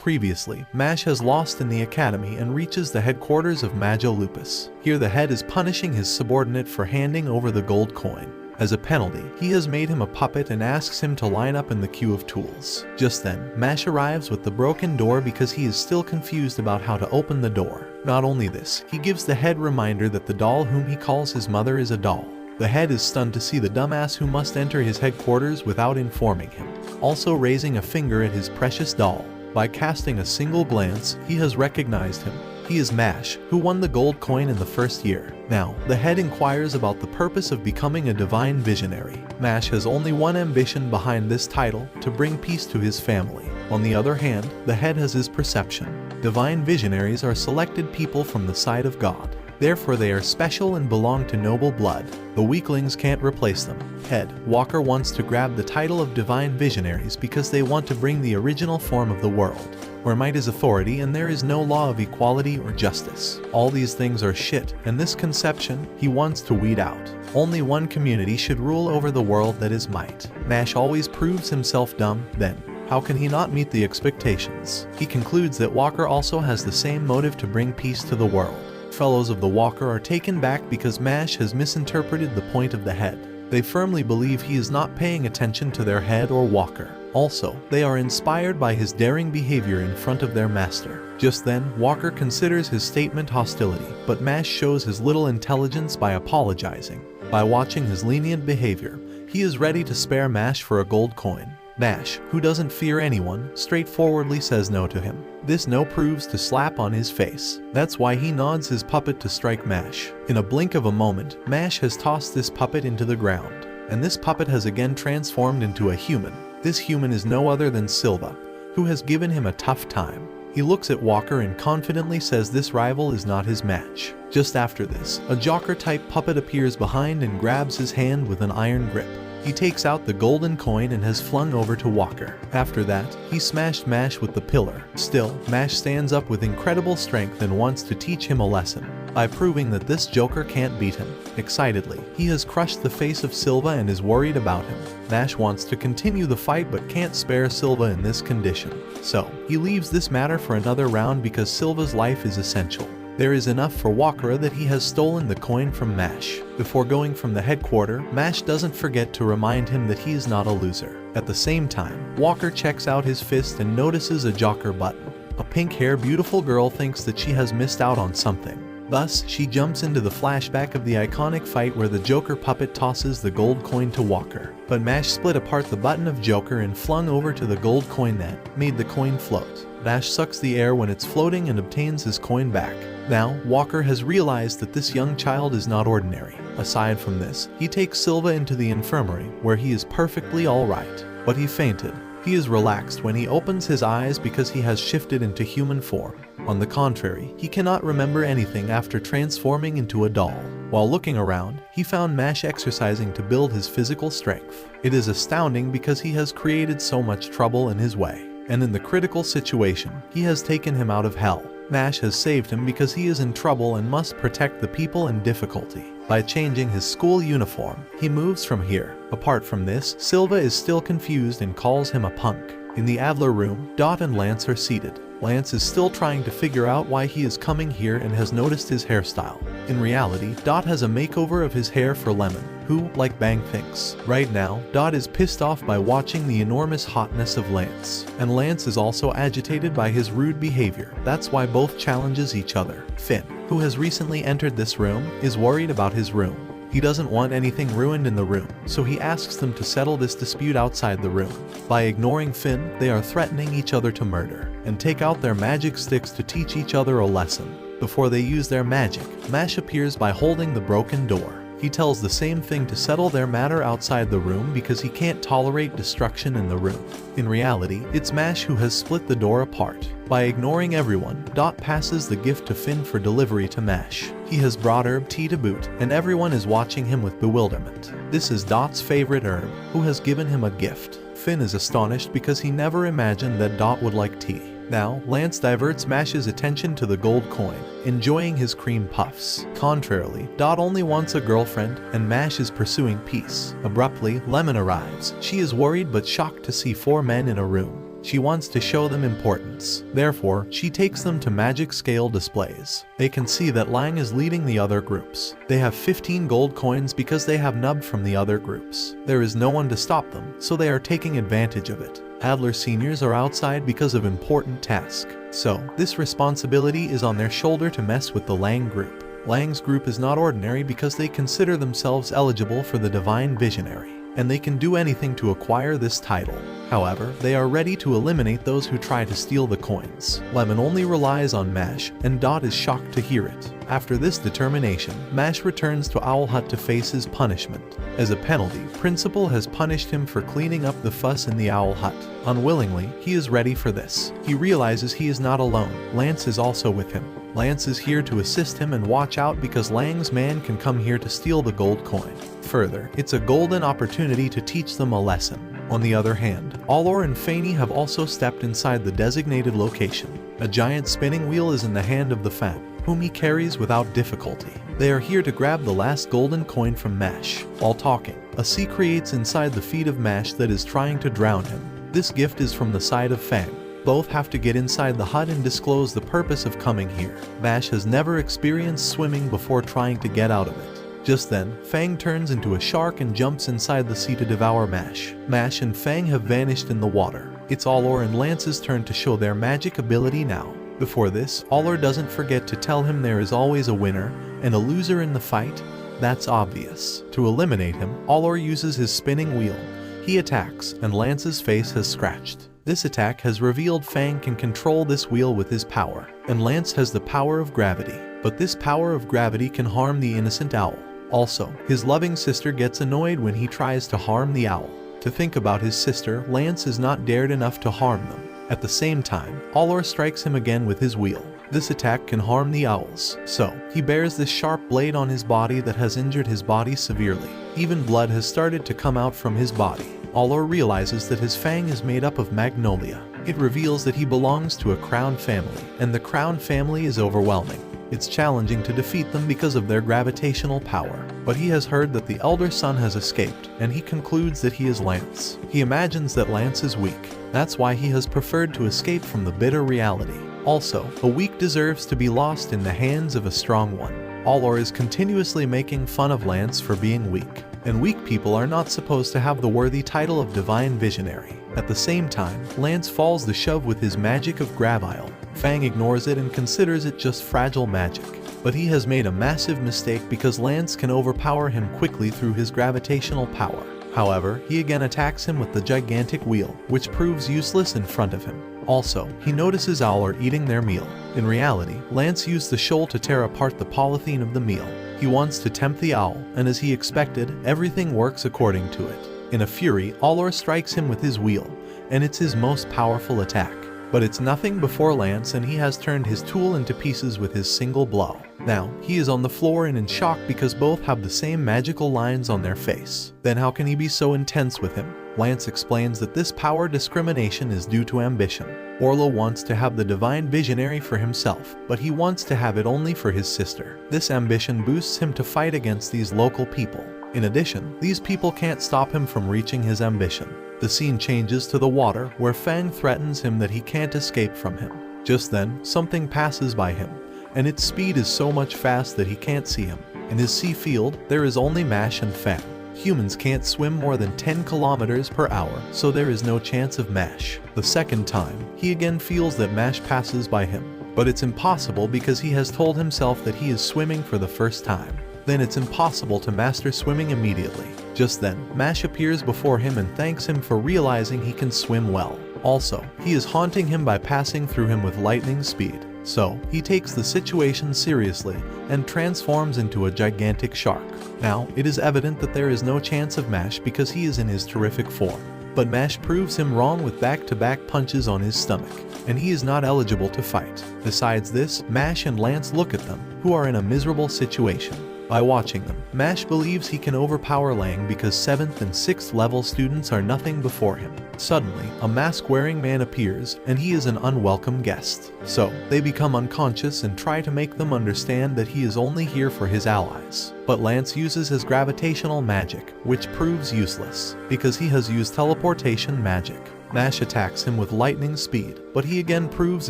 Previously, Mash has lost in the academy and reaches the headquarters of Maja Lupus. Here the head is punishing his subordinate for handing over the gold coin. As a penalty, he has made him a puppet and asks him to line up in the queue of tools. Just then, Mash arrives with the broken door because he is still confused about how to open the door. Not only this, he gives the head reminder that the doll whom he calls his mother is a doll. The head is stunned to see the dumbass who must enter his headquarters without informing him, also raising a finger at his precious doll. By casting a single glance, he has recognized him. He is Mash, who won the gold coin in the first year. Now, the head inquires about the purpose of becoming a divine visionary. Mash has only one ambition behind this title, to bring peace to his family. On the other hand, the head has his perception. Divine visionaries are selected people from the side of God. Therefore they are special and belong to noble blood. The weaklings can't replace them. Head Walker wants to grab the title of divine visionaries because they want to bring the original form of the world, where might is authority and there is no law of equality or justice. All these things are shit, and this conception he wants to weed out. Only one community should rule over the world, that is might. Mash always proves himself dumb, then how can he not meet the expectations? He concludes that Walker also has the same motive to bring peace to the world. Fellows of the Walker are taken back because Mash has misinterpreted the point of the head. They firmly believe he is not paying attention to their head or Walker. Also, they are inspired by his daring behavior in front of their master. Just then, Walker considers his statement hostility, but Mash shows his little intelligence by apologizing. By watching his lenient behavior, he is ready to spare Mash for a gold coin. Mash, who doesn't fear anyone, straightforwardly says no to him. This no proves to slap on his face. That's why he nods his puppet to strike Mash. In a blink of a moment, Mash has tossed this puppet into the ground, and this puppet has again transformed into a human. This human is no other than Silva, who has given him a tough time. He looks at Walker and confidently says this rival is not his match. Just after this, a Joker-type puppet appears behind and grabs his hand with an iron grip. He takes out the golden coin and has flung over to Walker. After that, he smashed Mash with the pillar. Still, Mash stands up with incredible strength and wants to teach him a lesson by proving that this Joker can't beat him. Excitedly, he has crushed the face of Silva and is worried about him. Mash wants to continue the fight but can't spare Silva in this condition. So, he leaves this matter for another round because Silva's life is essential. There is enough for Walker that he has stolen the coin from Mash. Before going from the headquarters, Mash doesn't forget to remind him that he is not a loser. At the same time, Walker checks out his fist and notices a Joker button. A pink-haired beautiful girl thinks that she has missed out on something. Thus, she jumps into the flashback of the iconic fight where the Joker puppet tosses the gold coin to Walker. But Mash split apart the button of Joker and flung over to the gold coin that made the coin float. Mash sucks the air when it's floating and obtains his coin back. Now, Walker has realized that this young child is not ordinary. Aside from this, he takes Silva into the infirmary, where he is perfectly alright. But he fainted. He is relaxed when he opens his eyes because he has shifted into human form. On the contrary, he cannot remember anything after transforming into a doll. While looking around, he found Mash exercising to build his physical strength. It is astounding because he has created so much trouble in his way. And in the critical situation, he has taken him out of hell. Mash has saved him because he is in trouble and must protect the people in difficulty. By changing his school uniform, he moves from here. Apart from this, Silva is still confused and calls him a punk. In the Adler room, Dot and Lance are seated. Lance is still trying to figure out why he is coming here and has noticed his hairstyle. In reality, Dot has a makeover of his hair for Lemon, who, like Bang, thinks. Right now, Dot is pissed off by watching the enormous hotness of Lance. And Lance is also agitated by his rude behavior. That's why both challenges each other. Finn, who has recently entered this room, is worried about his room. He doesn't want anything ruined in the room, so he asks them to settle this dispute outside the room. By ignoring Finn, they are threatening each other to murder, and take out their magic sticks to teach each other a lesson. Before they use their magic, Mash appears by holding the broken door. He tells the same thing to settle their matter outside the room because he can't tolerate destruction in the room. In reality, it's Mash who has split the door apart. By ignoring everyone, Dot passes the gift to Finn for delivery to Mash. He has brought herb tea to boot, and everyone is watching him with bewilderment. This is Dot's favorite herb, who has given him a gift. Finn is astonished because he never imagined that Dot would like tea. Now, Lance diverts Mash's attention to the gold coin, enjoying his cream puffs. Contrarily, Dot only wants a girlfriend, and Mash is pursuing peace. Abruptly, Lemon arrives. She is worried but shocked to see 4 men in a room. She wants to show them importance. Therefore, she takes them to magic scale displays. They can see that Lang is leading the other groups. They have 15 gold coins because they have nubbed from the other groups. There is no one to stop them, so they are taking advantage of it. Adler seniors are outside because of important task. So, this responsibility is on their shoulder to mess with the Lang group. Lang's group is not ordinary because they consider themselves eligible for the Divine Visionary, and they can do anything to acquire this title. However, they are ready to eliminate those who try to steal the coins. Lemon only relies on Mash, and Dot is shocked to hear it. After this determination, Mash returns to Owl Hut to face his punishment. As a penalty, Principal has punished him for cleaning up the fuss in the Owl Hut. Unwillingly, he is ready for this. He realizes he is not alone. Lance is also with him. Lance is here to assist him and watch out because Lang's man can come here to steal the gold coin. Further, it's a golden opportunity to teach them a lesson. On the other hand, Allor and Fanny have also stepped inside the designated location. A giant spinning wheel is in the hand of the Fan, whom he carries without difficulty. They are here to grab the last golden coin from Mash. While talking, a sea creates inside the feet of Mash that is trying to drown him. This gift is from the side of Fang. Both have to get inside the hut and disclose the purpose of coming here. Mash has never experienced swimming before trying to get out of it. Just then, Fang turns into a shark and jumps inside the sea to devour Mash. Mash and Fang have vanished in the water. It's Allor and Lance's turn to show their magic ability now. Before this, Allor doesn't forget to tell him there is always a winner and a loser in the fight. That's obvious. To eliminate him, Allor uses his spinning wheel. He attacks, and Lance's face has scratched. This attack has revealed Fang can control this wheel with his power, and Lance has the power of gravity. But this power of gravity can harm the innocent owl. Also, his loving sister gets annoyed when he tries to harm the owl. To think about his sister, Lance is not dared enough to harm them. At the same time, Allor strikes him again with his wheel. This attack can harm the owls, so he bears this sharp blade on his body that has injured his body severely. Even blood has started to come out from his body. Allor realizes that his fang is made up of magnolia. It reveals that he belongs to a crown family, and the crown family is overwhelming. It's challenging to defeat them because of their gravitational power. But he has heard that the elder son has escaped, and he concludes that he is Lance. He imagines that Lance is weak. That's why he has preferred to escape from the bitter reality. Also, a weak deserves to be lost in the hands of a strong one. Allor is continuously making fun of Lance for being weak. And weak people are not supposed to have the worthy title of Divine Visionary. At the same time, Lance falls the shove with his magic of Gravile. Fang ignores it and considers it just fragile magic. But he has made a massive mistake because Lance can overpower him quickly through his gravitational power. However, he again attacks him with the gigantic wheel, which proves useless in front of him. Also, he notices Owler eating their meal. In reality, Lance used the shoal to tear apart the polythene of the meal. He wants to tempt the owl, and as he expected, everything works according to it. In a fury, Allor strikes him with his wheel, and it's his most powerful attack. But it's nothing before Lance, and he has turned his tool into pieces with his single blow. Now, he is on the floor and in shock because both have the same magical lines on their face. Then how can he be so intense with him? Lance explains that this power discrimination is due to ambition. Orlo wants to have the Divine Visionary for himself, but he wants to have it only for his sister. This ambition boosts him to fight against these local people. In addition, these people can't stop him from reaching his ambition. The scene changes to the water, where Fang threatens him that he can't escape from him. Just then, something passes by him, and its speed is so much fast that he can't see him. In his sea field, there is only Mash and Fang. Humans can't swim more than 10 kilometers per hour, so there is no chance of Mash. The second time, he again feels that Mash passes by him, but it's impossible because he has told himself that he is swimming for the first time. Then it's impossible to master swimming immediately. Just then, Mash appears before him and thanks him for realizing he can swim well. Also, he is haunting him by passing through him with lightning speed. So, he takes the situation seriously and transforms into a gigantic shark. Now, it is evident that there is no chance of Mash because he is in his terrific form. But Mash proves him wrong with back-to-back punches on his stomach, and he is not eligible to fight. Besides this, Mash and Lance look at them, who are in a miserable situation. By watching them, Mash believes he can overpower Lang because 7th and 6th level students are nothing before him. Suddenly, a mask-wearing man appears, and he is an unwelcome guest. So, they become unconscious and try to make them understand that he is only here for his allies. But Lance uses his gravitational magic, which proves useless, because he has used teleportation magic. Mash attacks him with lightning speed, but he again proves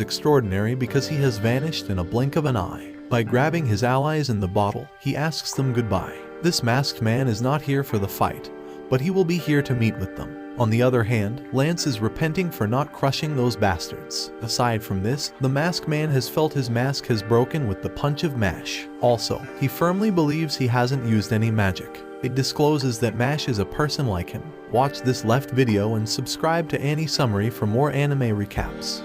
extraordinary because he has vanished in a blink of an eye. By grabbing his allies in the bottle, he asks them goodbye. This masked man is not here for the fight, but he will be here to meet with them. On the other hand, Lance is repenting for not crushing those bastards. Aside from this, the masked man has felt his mask has broken with the punch of Mash. Also, he firmly believes he hasn't used any magic. It discloses that Mash is a person like him. Watch this left video and subscribe to Annie Summary for more anime recaps.